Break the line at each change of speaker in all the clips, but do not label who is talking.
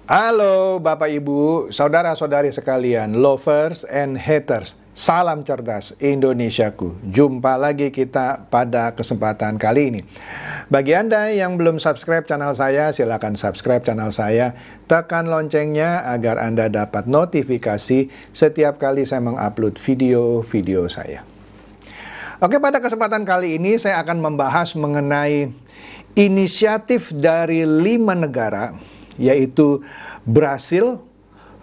Halo Bapak Ibu, saudara-saudari sekalian, lovers and haters. Salam cerdas Indonesiaku. Jumpa lagi kita pada kesempatan kali ini. Bagi Anda yang belum subscribe channel saya, silakan subscribe channel saya. Tekan loncengnya agar Anda dapat notifikasi setiap kali saya mengupload video-video saya. Oke, pada kesempatan kali ini saya akan membahas mengenai inisiatif dari 5 negara, yaitu Brasil,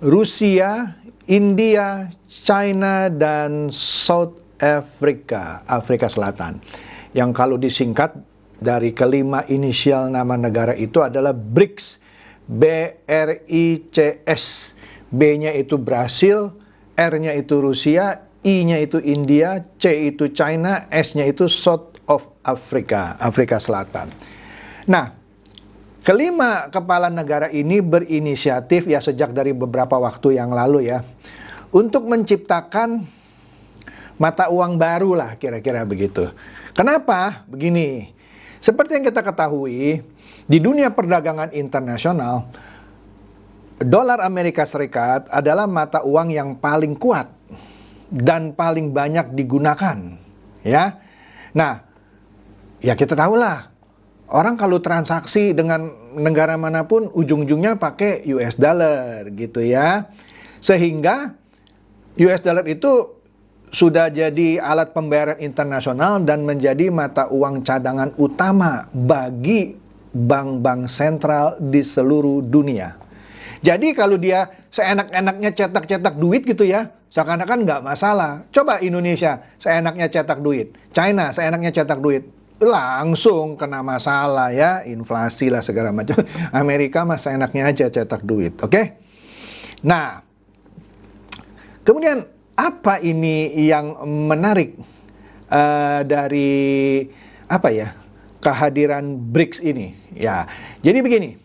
Rusia, India, China, dan South Africa, Afrika Selatan. Yang kalau disingkat dari kelima inisial nama negara itu adalah BRICS, B-R-I-C-S. B-nya itu Brasil, R-nya itu Rusia, I-nya itu India, C itu China, S-nya itu South of Africa, Afrika Selatan. Nah, kelima kepala negara ini berinisiatif ya sejak dari beberapa waktu yang lalu ya, untuk menciptakan mata uang baru lah, kira-kira begitu. Kenapa? Begini, seperti yang kita ketahui, di dunia perdagangan internasional, dolar Amerika Serikat adalah mata uang yang paling kuat dan paling banyak digunakan, ya. Nah, ya kita tahulah, orang kalau transaksi dengan negara manapun ujung-ujungnya pakai US dollar gitu ya. Sehingga US dollar itu sudah jadi alat pembayaran internasional dan menjadi mata uang cadangan utama bagi bank-bank sentral di seluruh dunia. Jadi kalau dia seenak-enaknya cetak-cetak duit gitu ya, seakan-akan nggak masalah. Coba Indonesia seenaknya cetak duit, China seenaknya cetak duit, langsung kena masalah ya, inflasi lah segala macam. Amerika mah seenaknya aja cetak duit, oke? Nah, kemudian apa ini yang menarik dari apa ya, kehadiran BRICS ini? Ya, jadi begini,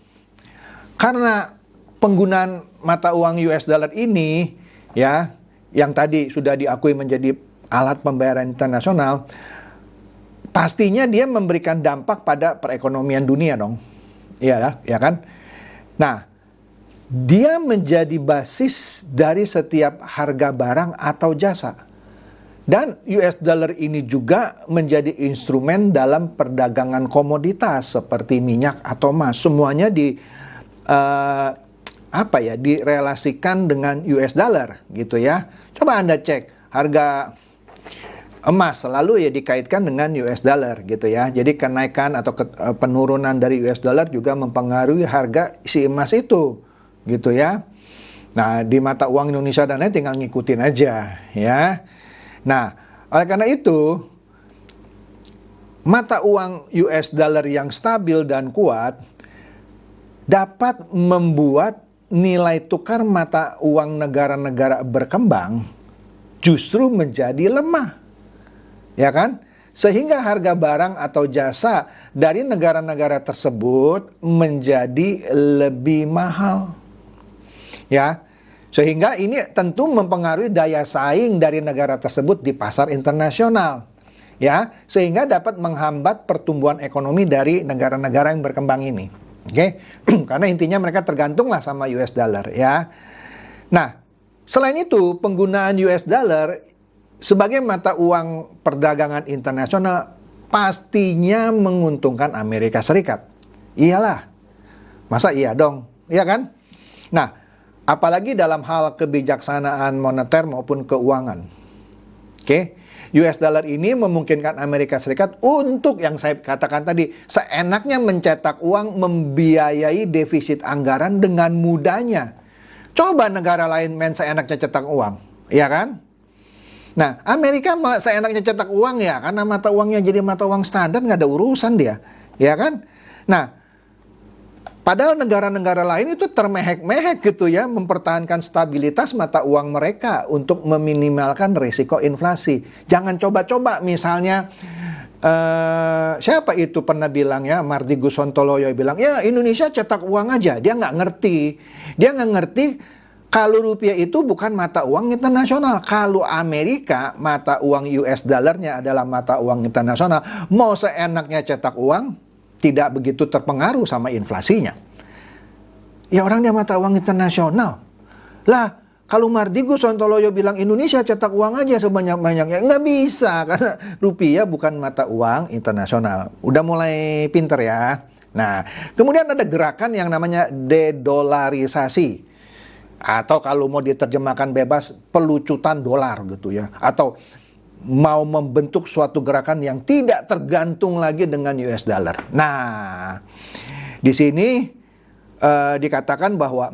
karena penggunaan mata uang US dollar ini ya, yang tadi sudah diakui menjadi alat pembayaran internasional, pastinya dia memberikan dampak pada perekonomian dunia dong. Iya, ya kan? Nah, dia menjadi basis dari setiap harga barang atau jasa. Dan US dollar ini juga menjadi instrumen dalam perdagangan komoditas seperti minyak atau emas. Semuanya direlasikan dengan US dollar gitu ya. Coba Anda cek harga emas selalu ya dikaitkan dengan US dollar gitu ya. Jadi kenaikan atau penurunan dari US dollar juga mempengaruhi harga si emas itu gitu ya. Nah, di mata uang Indonesia dan lain tinggal ngikutin aja ya. Nah, oleh karena itu mata uang US dollar yang stabil dan kuat dapat membuat nilai tukar mata uang negara-negara berkembang justru menjadi lemah. Ya kan? Sehingga harga barang atau jasa dari negara-negara tersebut menjadi lebih mahal. Ya. Sehingga ini tentu mempengaruhi daya saing dari negara tersebut di pasar internasional. Ya, sehingga dapat menghambat pertumbuhan ekonomi dari negara-negara yang berkembang ini. Oke, karena intinya mereka tergantunglah sama US dollar ya. Nah, selain itu penggunaan US dollar sebagai mata uang perdagangan internasional pastinya menguntungkan Amerika Serikat. Iyalah, masa iya dong, iya kan? Nah, apalagi dalam hal kebijaksanaan moneter maupun keuangan. Oke. US dollar ini memungkinkan Amerika Serikat untuk yang saya katakan tadi, seenaknya mencetak uang, membiayai defisit anggaran dengan mudahnya. Coba negara lain main seenaknya cetak uang, ya kan? Nah, Amerika seenaknya cetak uang ya, karena mata uangnya jadi mata uang standar, nggak ada urusan dia, ya kan? Nah, padahal negara-negara lain itu termehek-mehek gitu ya, mempertahankan stabilitas mata uang mereka untuk meminimalkan risiko inflasi. Jangan coba-coba misalnya, siapa itu pernah bilang ya, Mardi Gusontoloyo bilang, ya Indonesia cetak uang aja. Dia nggak ngerti. Dia nggak ngerti kalau rupiah itu bukan mata uang internasional. Kalau Amerika, mata uang US dollarnya adalah mata uang internasional. Mau seenaknya cetak uang, tidak begitu terpengaruh sama inflasinya. Ya orang dia mata uang internasional. Lah, kalau Mardigu Sontoloyo bilang Indonesia cetak uang aja sebanyak-banyaknya, nggak bisa karena rupiah bukan mata uang internasional. Udah mulai pinter ya. Nah, kemudian ada gerakan yang namanya dedolarisasi. Atau kalau mau diterjemahkan bebas, pelucutan dolar gitu ya. Atau mau membentuk suatu gerakan yang tidak tergantung lagi dengan US dollar. Nah, di sini dikatakan bahwa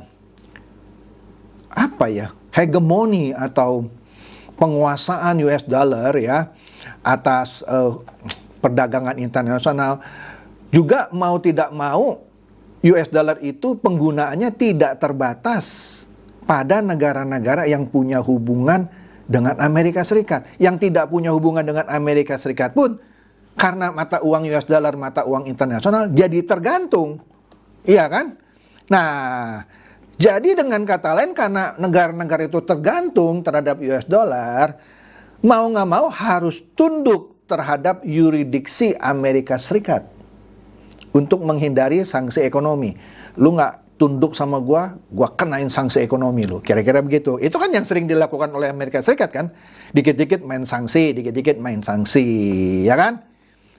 apa ya, hegemoni atau penguasaan US dollar ya atas perdagangan internasional juga mau tidak mau US dollar itu penggunaannya tidak terbatas pada negara-negara yang punya hubungan dengan Amerika Serikat. Yang tidak punya hubungan dengan Amerika Serikat pun karena mata uang US dollar, mata uang internasional jadi tergantung. Iya kan? Nah, jadi dengan kata lain karena negara-negara itu tergantung terhadap US dollar, mau nggak mau harus tunduk terhadap yurisdiksi Amerika Serikat untuk menghindari sanksi ekonomi. Lu nggak tunduk sama gua kenain sanksi ekonomi lu. Kira-kira begitu. Itu kan yang sering dilakukan oleh Amerika Serikat kan. Dikit-dikit main sanksi, dikit-dikit main sanksi, ya kan?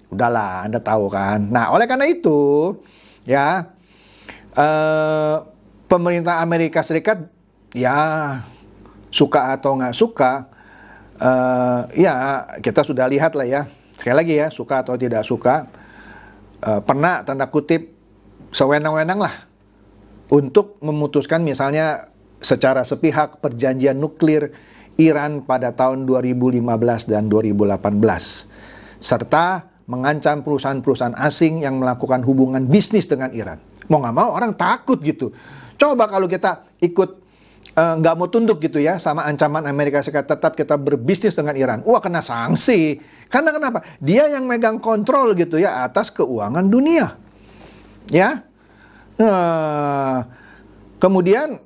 Udahlah, Anda tahu kan. Nah, oleh karena itu, ya, pemerintah Amerika Serikat, ya, suka atau nggak suka, ya, kita sudah lihat lah ya. Sekali lagi ya, suka atau tidak suka, pernah tanda kutip sewenang-wenang lah untuk memutuskan misalnya secara sepihak perjanjian nuklir Iran pada tahun 2015 dan 2018 serta mengancam perusahaan-perusahaan asing yang melakukan hubungan bisnis dengan Iran. Mau nggak mau orang takut gitu. Coba kalau kita ikut nggak mau tunduk gitu ya sama ancaman Amerika Serikat, tetap kita berbisnis dengan Iran, wah kena sanksi. Karena kenapa? Dia yang megang kontrol gitu ya atas keuangan dunia. Ya. Kemudian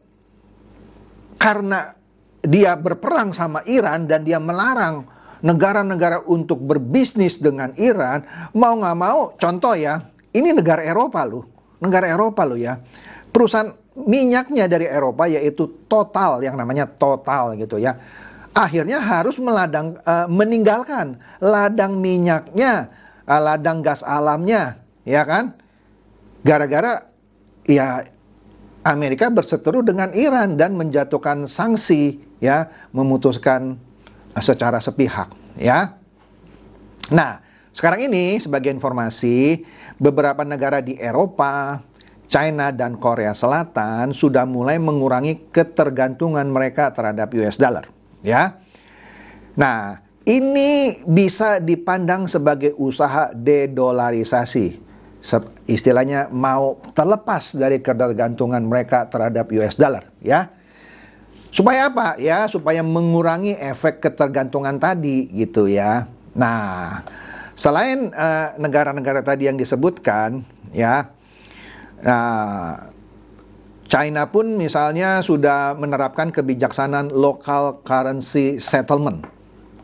karena dia berperang sama Iran dan dia melarang negara-negara untuk berbisnis dengan Iran, mau nggak mau, contoh ya, ini negara Eropa loh ya, perusahaan minyaknya dari Eropa yaitu Total, yang namanya Total gitu ya, akhirnya harus meninggalkan ladang minyaknya, ladang gas alamnya, ya kan, gara-gara ya Amerika berseteru dengan Iran dan menjatuhkan sanksi, ya, memutuskan secara sepihak, ya. Nah, sekarang ini sebagai informasi, beberapa negara di Eropa, China dan Korea Selatan sudah mulai mengurangi ketergantungan mereka terhadap US dollar, ya. Nah, ini bisa dipandang sebagai usaha dedolarisasi. Istilahnya mau terlepas dari ketergantungan mereka terhadap US dollar, ya. Supaya apa? Ya, supaya mengurangi efek ketergantungan tadi gitu ya. Nah, selain negara-negara tadi yang disebutkan, ya. Nah, China pun misalnya sudah menerapkan kebijaksanaan local currency settlement.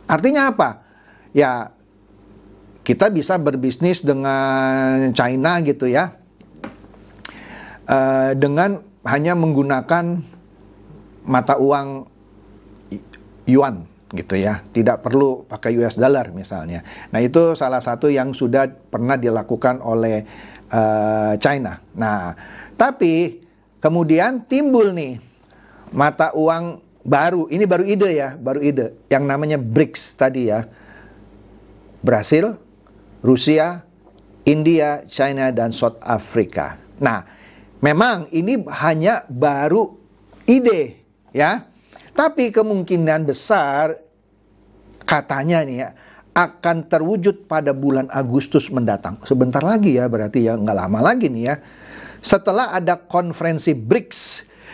Artinya apa? Ya, kita bisa berbisnis dengan China gitu ya, dengan hanya menggunakan mata uang yuan gitu ya, tidak perlu pakai US dollar misalnya. Nah, itu salah satu yang sudah pernah dilakukan oleh China. Nah, tapi kemudian timbul nih mata uang baru, ini baru ide ya, yang namanya BRICS tadi ya, Brasil, Rusia, India, China, dan South Africa. Nah, memang ini hanya baru ide, ya. Tapi kemungkinan besar, katanya nih ya, akan terwujud pada bulan Agustus mendatang. Sebentar lagi ya, berarti ya nggak lama lagi nih ya. Setelah ada konferensi BRICS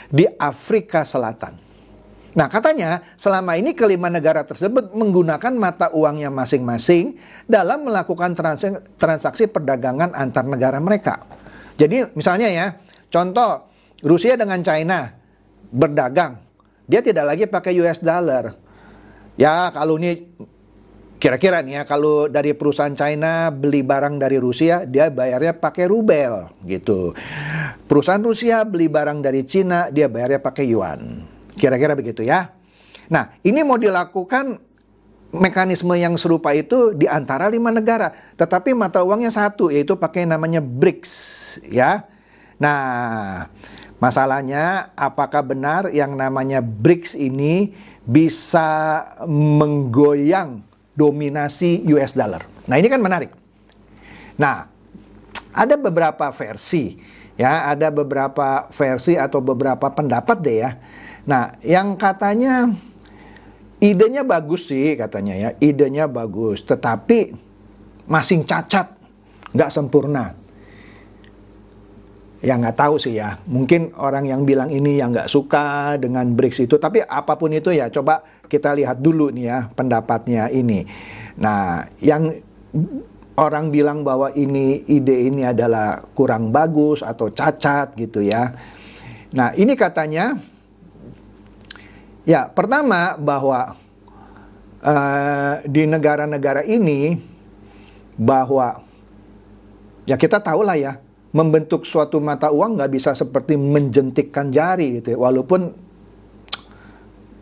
di Afrika Selatan. Nah, katanya selama ini kelima negara tersebut menggunakan mata uangnya masing-masing dalam melakukan transaksi perdagangan antar negara mereka. Jadi misalnya ya, contoh Rusia dengan China berdagang, dia tidak lagi pakai US dollar. Ya, kalau ini Kira-kira nih ya, kalau dari perusahaan China beli barang dari Rusia, dia bayarnya pakai rubel gitu. Perusahaan Rusia beli barang dari Cina, dia bayarnya pakai yuan. Kira-kira begitu ya. Nah, ini mau dilakukan mekanisme yang serupa itu di antara 5 negara. Tetapi mata uangnya satu, yaitu pakai namanya BRICS ya. Nah, masalahnya apakah benar yang namanya BRICS ini bisa menggoyang dominasi US dollar. Nah, ini kan menarik. Nah, ada beberapa versi ya, ada beberapa versi atau beberapa pendapat deh ya. Nah, yang katanya idenya bagus sih katanya ya, idenya bagus, tetapi masih cacat, nggak sempurna. Ya nggak tahu sih ya, mungkin orang yang bilang ini yang nggak suka dengan BRICS itu, tapi apapun itu ya, coba kita lihat dulu nih ya pendapatnya ini. Nah, yang orang bilang bahwa ide ini adalah kurang bagus atau cacat gitu ya. Nah, ini katanya, ya pertama bahwa di negara-negara ini, bahwa ya kita tahu lah ya, membentuk suatu mata uang nggak bisa seperti menjentikkan jari gitu ya. Walaupun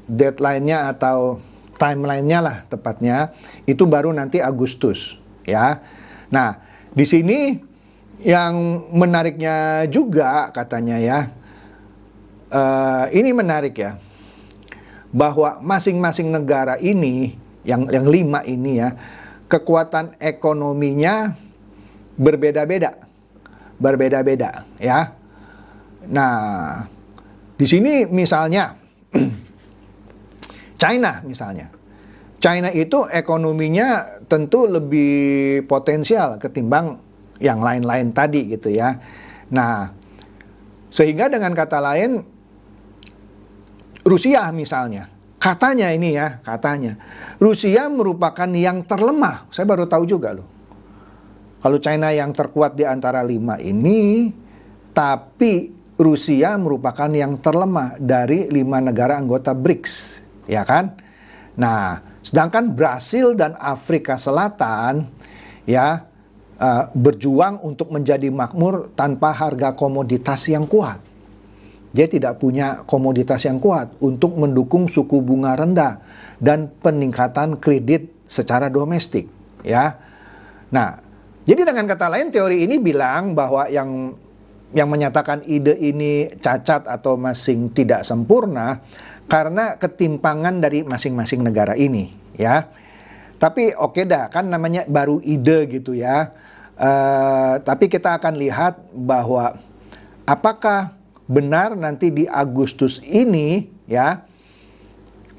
deadline-nya atau timeline-nya lah tepatnya itu baru nanti Agustus ya. Nah, di sini yang menariknya juga katanya ya, ini menarik ya, bahwa masing-masing negara ini yang 5 ini ya, kekuatan ekonominya berbeda-beda ya. Nah, di sini misalnya China misalnya. China itu ekonominya tentu lebih potensial ketimbang yang lain-lain tadi gitu ya. Nah, sehingga dengan kata lain, Rusia misalnya, katanya ini ya, katanya Rusia merupakan yang terlemah. Saya baru tahu juga loh. Kalau China yang terkuat di antara 5 ini, tapi Rusia merupakan yang terlemah dari 5 negara anggota BRICS. Ya kan? Nah, sedangkan Brasil dan Afrika Selatan ya berjuang untuk menjadi makmur tanpa harga komoditas yang kuat. Dia tidak punya komoditas yang kuat untuk mendukung suku bunga rendah dan peningkatan kredit secara domestik, ya. Nah, jadi dengan kata lain teori ini bilang bahwa yang menyatakan ide ini cacat atau masih tidak sempurna karena ketimpangan dari masing-masing negara ini, ya. Tapi oke dah, kan namanya baru ide gitu ya. Tapi kita akan lihat bahwa apakah benar nanti di Agustus ini, ya,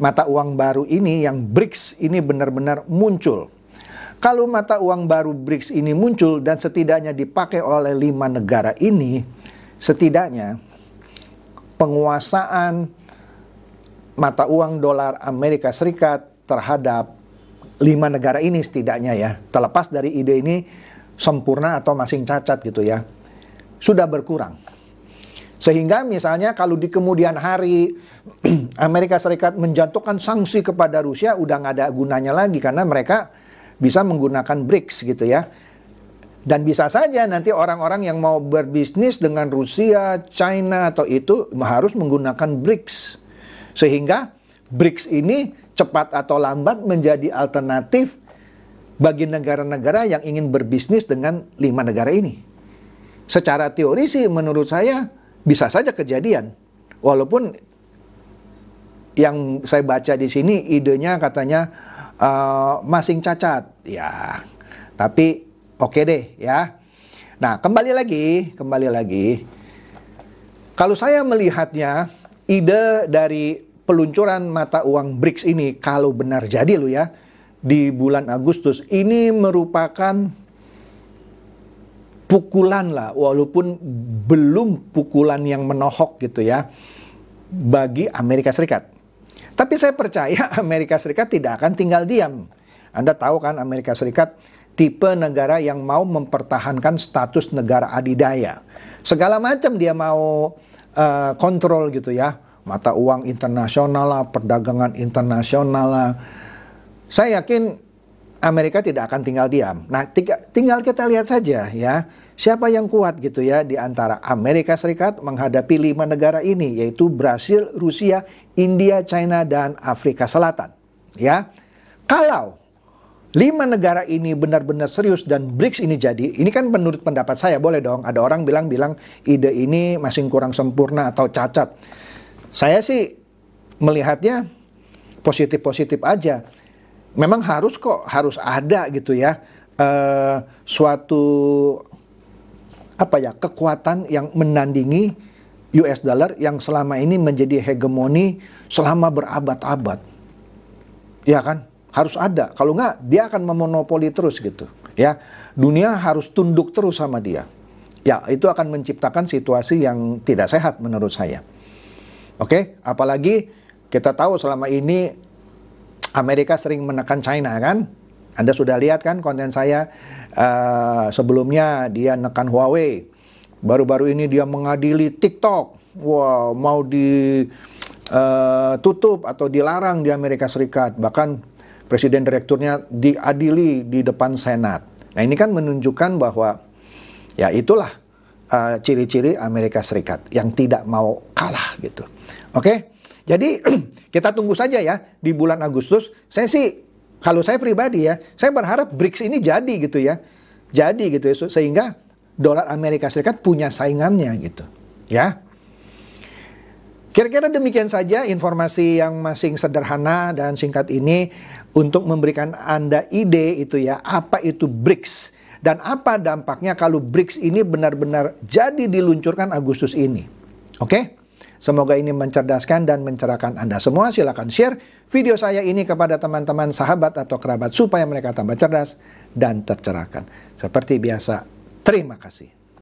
mata uang baru ini yang BRICS ini benar-benar muncul. Kalau mata uang baru BRICS ini muncul dan setidaknya dipakai oleh 5 negara ini, setidaknya penguasaan mata uang dolar Amerika Serikat terhadap 5 negara ini setidaknya ya, terlepas dari ide ini sempurna atau masih cacat gitu ya, sudah berkurang. Sehingga misalnya kalau di kemudian hari Amerika Serikat menjatuhkan sanksi kepada Rusia, udah nggak ada gunanya lagi karena mereka bisa menggunakan BRICS gitu ya. Dan bisa saja nanti orang-orang yang mau berbisnis dengan Rusia, China atau itu harus menggunakan BRICS. Sehingga BRICS ini cepat atau lambat menjadi alternatif bagi negara-negara yang ingin berbisnis dengan 5 negara ini. Secara teori sih menurut saya bisa saja kejadian. Walaupun yang saya baca di sini idenya katanya masing cacat. Ya, tapi oke deh ya. Nah, kembali lagi. Kalau saya melihatnya, ide dari peluncuran mata uang BRICS ini kalau benar jadi loh ya, di bulan Agustus ini merupakan pukulan lah, walaupun belum pukulan yang menohok gitu ya bagi Amerika Serikat. Tapi saya percaya Amerika Serikat tidak akan tinggal diam. Anda tahu kan Amerika Serikat tipe negara yang mau mempertahankan status negara adidaya. Segala macam dia mau kontrol gitu ya. Mata uang internasional lah, perdagangan internasional lah. Saya yakin Amerika tidak akan tinggal diam. Nah, tinggal kita lihat saja ya, siapa yang kuat gitu ya di antara Amerika Serikat menghadapi 5 negara ini, yaitu Brasil, Rusia, India, China, dan Afrika Selatan. Ya, kalau 5 negara ini benar-benar serius dan BRICS ini jadi, ini kan menurut pendapat saya, boleh dong, ada orang bilang ide ini masih kurang sempurna atau cacat. Saya sih melihatnya positif-positif aja. Memang harus ada gitu ya, suatu kekuatan yang menandingi US dollar yang selama ini menjadi hegemoni selama berabad-abad. Ya kan? Harus ada. Kalau nggak, dia akan memonopoli terus gitu. Ya, dunia harus tunduk terus sama dia. Ya, itu akan menciptakan situasi yang tidak sehat menurut saya. Oke, apalagi kita tahu selama ini Amerika sering menekan China kan? Anda sudah lihat kan konten saya sebelumnya dia nekan Huawei. Baru-baru ini dia mengadili TikTok. Wow, mau ditutup atau dilarang di Amerika Serikat. Bahkan presiden direkturnya diadili di depan Senat. Nah, ini kan menunjukkan bahwa ya itulah ciri-ciri Amerika Serikat yang tidak mau kalah gitu. Oke? Jadi kita tunggu saja ya di bulan Agustus. Saya sih, kalau saya pribadi ya, saya berharap BRICS ini jadi gitu ya. Jadi gitu ya, sehingga dolar Amerika Serikat punya saingannya gitu. Ya. Kira-kira demikian saja informasi yang masih sederhana dan singkat ini untuk memberikan Anda ide itu ya, apa itu BRICS dan apa dampaknya kalau BRICS ini benar-benar jadi diluncurkan Agustus ini. Oke? Semoga ini mencerdaskan dan mencerahkan Anda semua. Silakan share video saya ini kepada teman-teman, sahabat, atau kerabat supaya mereka tambah cerdas dan tercerahkan. Seperti biasa, terima kasih.